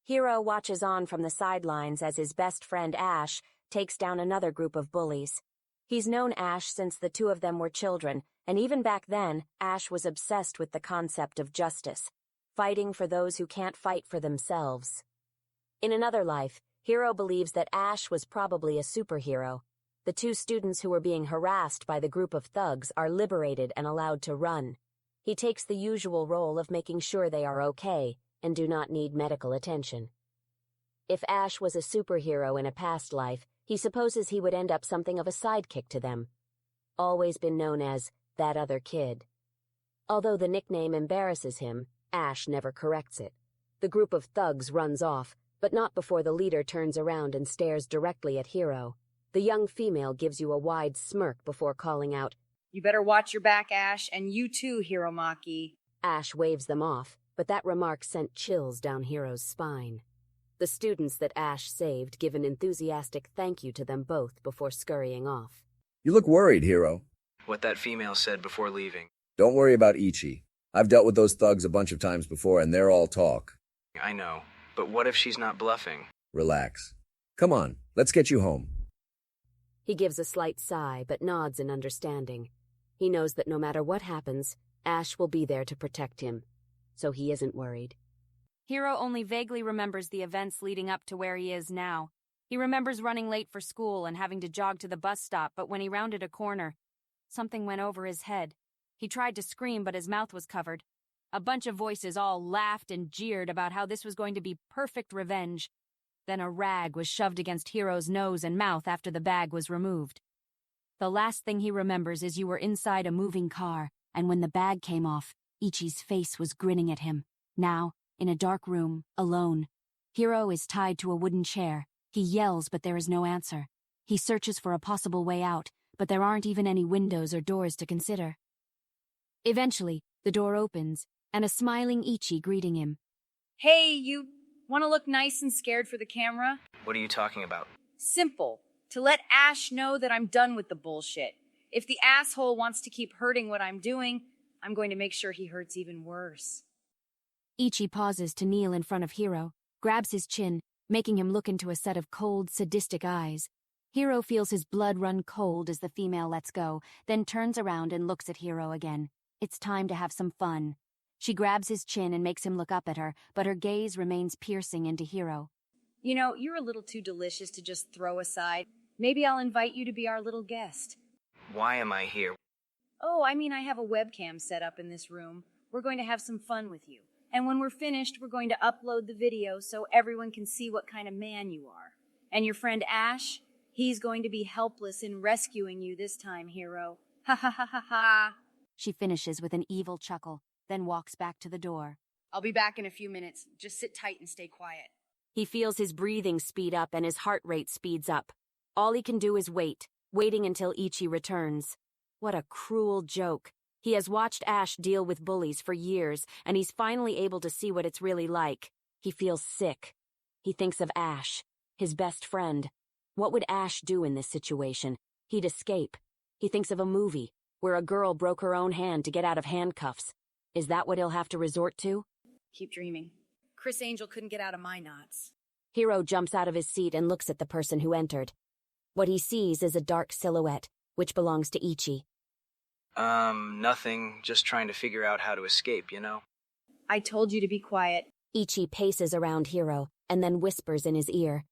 Hiro watches on from the sidelines as his best friend Ash takes down another group of bullies. He's known Ash since the two of them were children, and even back then, Ash was obsessed with the concept of justice, fighting for those who can't fight for themselves. In another life, Hiro believes that Ash was probably a superhero. The two students who were being harassed by the group of thugs are liberated and allowed to run. He takes the usual role of making sure they are okay and do not need medical attention. If Ash was a superhero in a past life, he supposes he would end up something of a sidekick to them. Always been known as that other kid. Although the nickname embarrasses him, Ash never corrects it. The group of thugs runs off, but not before the leader turns around and stares directly at Hiro. The young female gives you a wide smirk before calling out, "You better watch your back, Ash, and you too, Hiromaki." Ash waves them off, but that remark sent chills down Hiro's spine. The students that Ash saved give an enthusiastic thank you to them both before scurrying off. You look worried, Hiro. What that female said before leaving. Don't worry about Ichi. I've dealt with those thugs a bunch of times before, and they're all talk. I know, but what if she's not bluffing? Relax. Come on, let's get you home. He gives a slight sigh, but nods in understanding. He knows that no matter what happens, Ash will be there to protect him, so he isn't worried. Hiro only vaguely remembers the events leading up to where he is now. He remembers running late for school and having to jog to the bus stop, but when he rounded a corner, something went over his head. He tried to scream, but his mouth was covered. A bunch of voices all laughed and jeered about how this was going to be perfect revenge. Then a rag was shoved against Hiro's nose and mouth after the bag was removed. The last thing he remembers is you were inside a moving car, and when the bag came off, Ichi's face was grinning at him. Now, in a dark room, alone. Hiro is tied to a wooden chair. He yells, but there is no answer. He searches for a possible way out, but there aren't even any windows or doors to consider. Eventually, the door opens, and a smiling Ichi greeting him. "Hey, you want to look nice and scared for the camera?" What are you talking about? Simple. To let Ash know that I'm done with the bullshit. If the asshole wants to keep hurting what I'm doing, I'm going to make sure he hurts even worse. Ichi pauses to kneel in front of Hiro, grabs his chin, making him look into a set of cold, sadistic eyes. Hiro feels his blood run cold as the female lets go, then turns around and looks at Hiro again. It's time to have some fun. She grabs his chin and makes him look up at her, but her gaze remains piercing into Hiro. You know, you're a little too delicious to just throw aside. Maybe I'll invite you to be our little guest. Why am I here? Oh, I mean, I have a webcam set up in this room. We're going to have some fun with you. And when we're finished, we're going to upload the video so everyone can see what kind of man you are. And your friend Ash, he's going to be helpless in rescuing you this time, Hiro. Ha ha ha ha ha. She finishes with an evil chuckle, then walks back to the door. I'll be back in a few minutes. Just sit tight and stay quiet. He feels his breathing speed up and his heart rate speeds up. All he can do is wait, waiting until Ichi returns. What a cruel joke. He has watched Ash deal with bullies for years, and he's finally able to see what it's really like. He feels sick. He thinks of Ash, his best friend. What would Ash do in this situation? He'd escape. He thinks of a movie where a girl broke her own hand to get out of handcuffs. Is that what he'll have to resort to? Keep dreaming. Chris Angel couldn't get out of my knots. Hiro jumps out of his seat and looks at the person who entered. What he sees is a dark silhouette, which belongs to Ichi. Nothing. Just trying to figure out how to escape, you know? I told you to be quiet. Ichi paces around Hiro, and then whispers in his ear.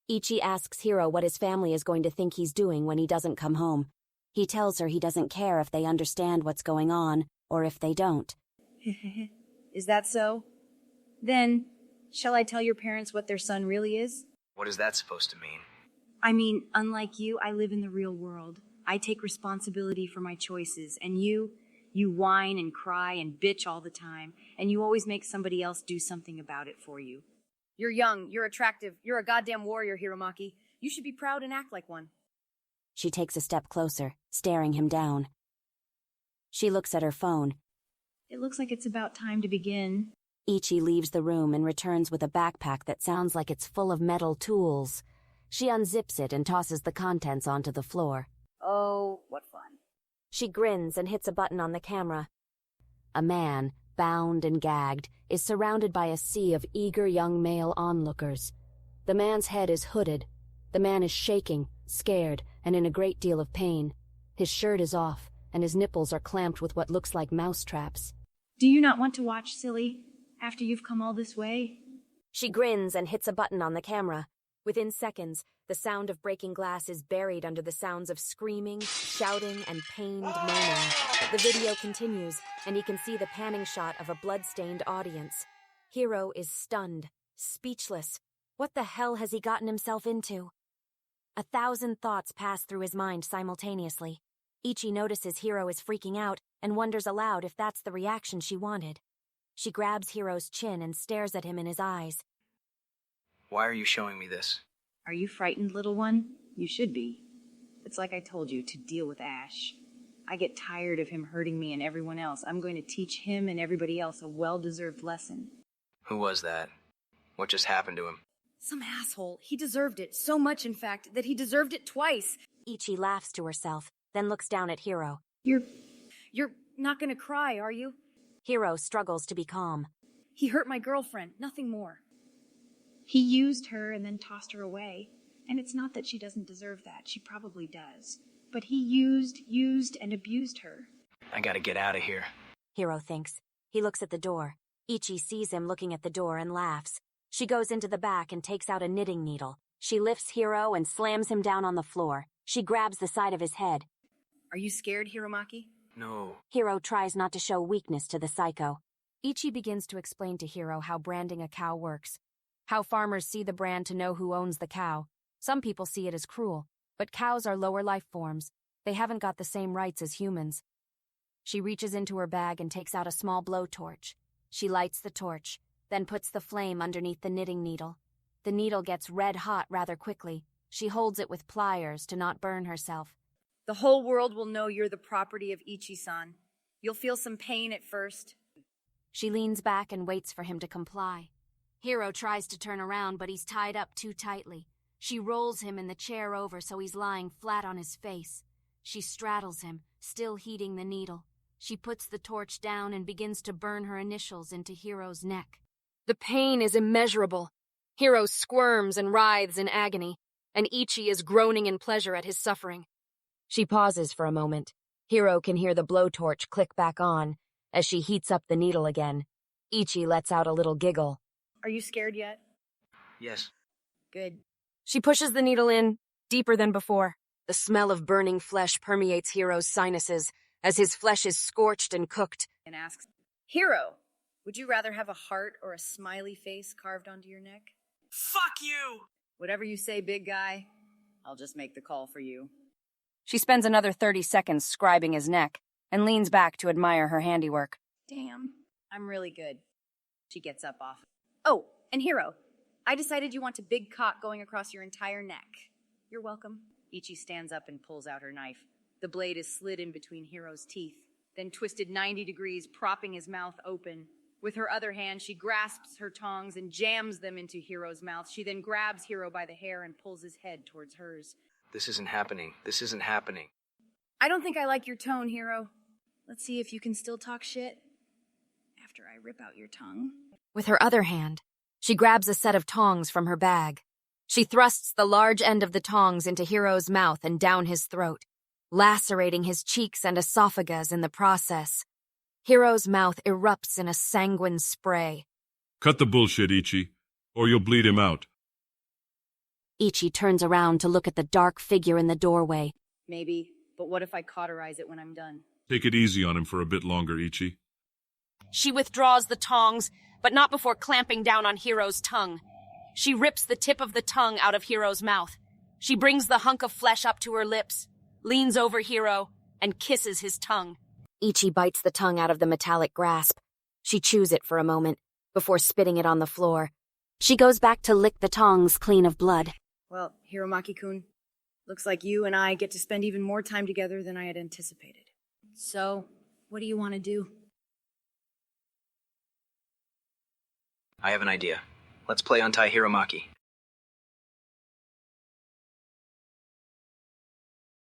Ichi asks Hiro what his family is going to think he's doing when he doesn't come home. He tells her he doesn't care if they understand what's going on, or if they don't. Is that so? Then, shall I tell your parents what their son really is? What is that supposed to mean? I mean, unlike you, I live in the real world. I take responsibility for my choices, and you whine and cry and bitch all the time, and you always make somebody else do something about it for you. You're young, you're attractive, you're a goddamn warrior, Hiromaki. You should be proud and act like one. She takes a step closer, staring him down. She looks at her phone. It looks like it's about time to begin. Ichi leaves the room and returns with a backpack that sounds like it's full of metal tools. She unzips it and tosses the contents onto the floor. Oh, what fun. She grins and hits a button on the camera. A man, bound and gagged, is surrounded by a sea of eager young male onlookers. The man's head is hooded. The man is shaking, scared, and in a great deal of pain. His shirt is off, and his nipples are clamped with what looks like mouse traps. Do you not want to watch, silly, after you've come all this way? She grins and hits a button on the camera. Within seconds, the sound of breaking glass is buried under the sounds of screaming, shouting, and pained moaning. The video continues, and he can see the panning shot of a blood-stained audience. Hiro is stunned, speechless. What the hell has he gotten himself into? 1,000 thoughts pass through his mind simultaneously. Ichi notices Hiro is freaking out and wonders aloud if that's the reaction she wanted. She grabs Hiro's chin and stares at him in his eyes. Why are you showing me this? Are you frightened, little one? You should be. It's like I told you, to deal with Ash. I get tired of him hurting me and everyone else. I'm going to teach him and everybody else a well-deserved lesson. Who was that? What just happened to him? Some asshole. He deserved it. So much, in fact, that he deserved it twice. Ichi laughs to herself, then looks down at Hiro. You're not gonna cry, are you? Hiro struggles to be calm. He hurt my girlfriend, nothing more. He used her and then tossed her away. And it's not that she doesn't deserve that. She probably does. But he used, and abused her. I gotta get out of here. Hiro thinks. He looks at the door. Ichi sees him looking at the door and laughs. She goes into the back and takes out a knitting needle. She lifts Hiro and slams him down on the floor. She grabs the side of his head. Are you scared, Hiromaki? No. Hiro tries not to show weakness to the psycho. Ichi begins to explain to Hiro how branding a cow works. How farmers see the brand to know who owns the cow. Some people see it as cruel, but cows are lower life forms. They haven't got the same rights as humans. She reaches into her bag and takes out a small blowtorch. She lights the torch, then puts the flame underneath the knitting needle. The needle gets red hot rather quickly. She holds it with pliers to not burn herself. The whole world will know you're the property of Ichi-san. You'll feel some pain at first. She leans back and waits for him to comply. Hiro tries to turn around, but he's tied up too tightly. She rolls him in the chair over so he's lying flat on his face. She straddles him, still heating the needle. She puts the torch down and begins to burn her initials into Hiro's neck. The pain is immeasurable. Hiro squirms and writhes in agony, and Ichi is groaning in pleasure at his suffering. She pauses for a moment. Hiro can hear the blowtorch click back on as she heats up the needle again. Ichi lets out a little giggle. Are you scared yet? Yes. Good. She pushes the needle in, deeper than before. The smell of burning flesh permeates Hiro's sinuses as his flesh is scorched and cooked. And asks, Hiro, would you rather have a heart or a smiley face carved onto your neck? Fuck you! Whatever you say, big guy. I'll just make the call for you. She spends another 30 seconds scribing his neck and leans back to admire her handiwork. Damn. I'm really good. She gets up off. Oh, and Hiro, I decided you want a big cock going across your entire neck. You're welcome. Ichi stands up and pulls out her knife. The blade is slid in between Hiro's teeth, then twisted 90 degrees, propping his mouth open. With her other hand, she grasps her tongs and jams them into Hiro's mouth. She then grabs Hiro by the hair and pulls his head towards hers. This isn't happening. This isn't happening. I don't think I like your tone, Hiro. Let's see if you can still talk shit after I rip out your tongue. With her other hand, she grabs a set of tongs from her bag. She thrusts the large end of the tongs into Hiro's mouth and down his throat, lacerating his cheeks and esophagus in the process. Hiro's mouth erupts in a sanguine spray. Cut the bullshit, Ichi, or you'll bleed him out. Ichi turns around to look at the dark figure in the doorway. Maybe, but what if I cauterize it when I'm done? Take it easy on him for a bit longer, Ichi. She withdraws the tongs, but not before clamping down on Hiro's tongue. She rips the tip of the tongue out of Hiro's mouth. She brings the hunk of flesh up to her lips, leans over Hiro, and kisses his tongue. Ichi bites the tongue out of the metallic grasp. She chews it for a moment, before spitting it on the floor. She goes back to lick the tongs clean of blood. Well, Hiromaki-kun, looks like you and I get to spend even more time together than I had anticipated. So, what do you want to do? I have an idea. Let's play Untie Hiromaki.